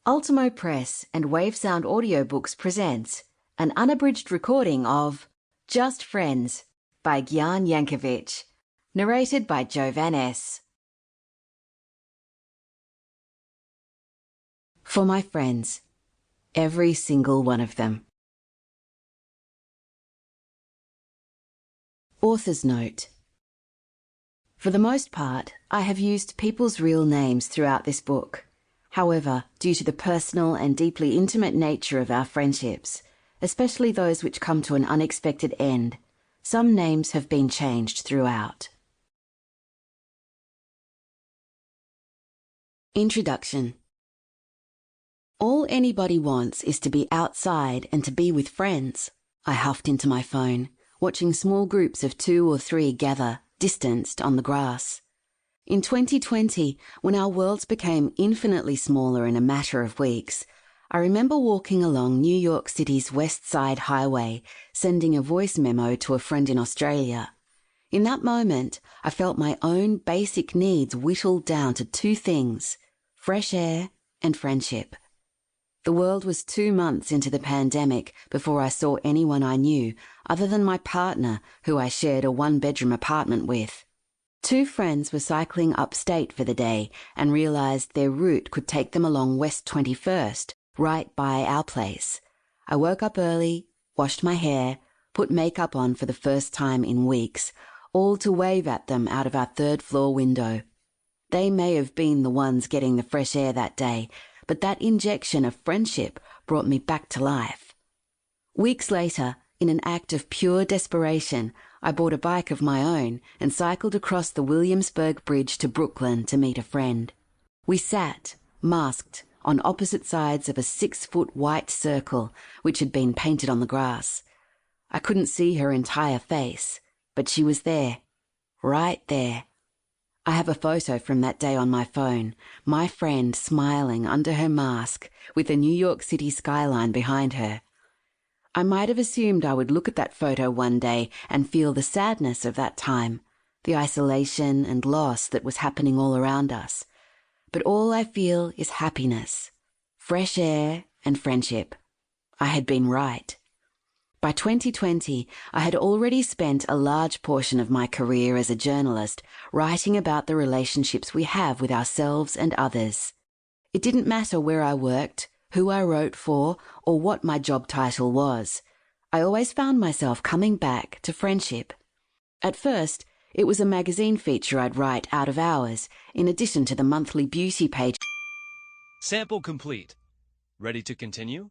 Ultimo Press and Wavesound Audiobooks presents an unabridged recording of Just Friends by Gyan Yankovich, narrated by Jovan S. For my friends, every single one of them. Author's note. For the most part, I have used people's real names throughout this book. However, due to the personal and deeply intimate nature of our friendships, especially those which come to an unexpected end, some names have been changed throughout. Introduction. All anybody wants is to be outside and to be with friends. I huffed into my phone, watching small groups of 2 or 3 gather, distanced, on the grass. In 2020, when our worlds became infinitely smaller in a matter of weeks, I remember walking along New York City's West Side Highway, sending a voice memo to a friend in Australia. In that moment, I felt my own basic needs whittled down to 2 things: fresh air and friendship. The world was 2 months into the pandemic before I saw anyone I knew, other than my partner, who I shared a 1-bedroom apartment with. 2 friends were cycling upstate for the day and realised their route could take them along West 21st, right by our place. I woke up early, washed my hair, put makeup on for the first time in weeks, all to wave at them out of our 3rd-floor window. They may have been the ones getting the fresh air that day, but that injection of friendship brought me back to life. Weeks later, in an act of pure desperation, I bought a bike of my own and cycled across the Williamsburg Bridge to Brooklyn to meet a friend. We sat, masked, on opposite sides of a 6-foot white circle which had been painted on the grass. I couldn't see her entire face, but she was there, right there. I have a photo from that day on my phone, my friend smiling under her mask with the New York City skyline behind her. I might have assumed I would look at that photo one day and feel the sadness of that time, the isolation and loss that was happening all around us. But all I feel is happiness, fresh air and friendship. I had been right. By 2020, I had already spent a large portion of my career as a journalist writing about the relationships we have with ourselves and others. It didn't matter where I worked, who I wrote for, or what my job title was. I always found myself coming back to friendship. At first, it was a magazine feature I'd write out of hours, in addition to the monthly beauty page. Sample complete. Ready to continue?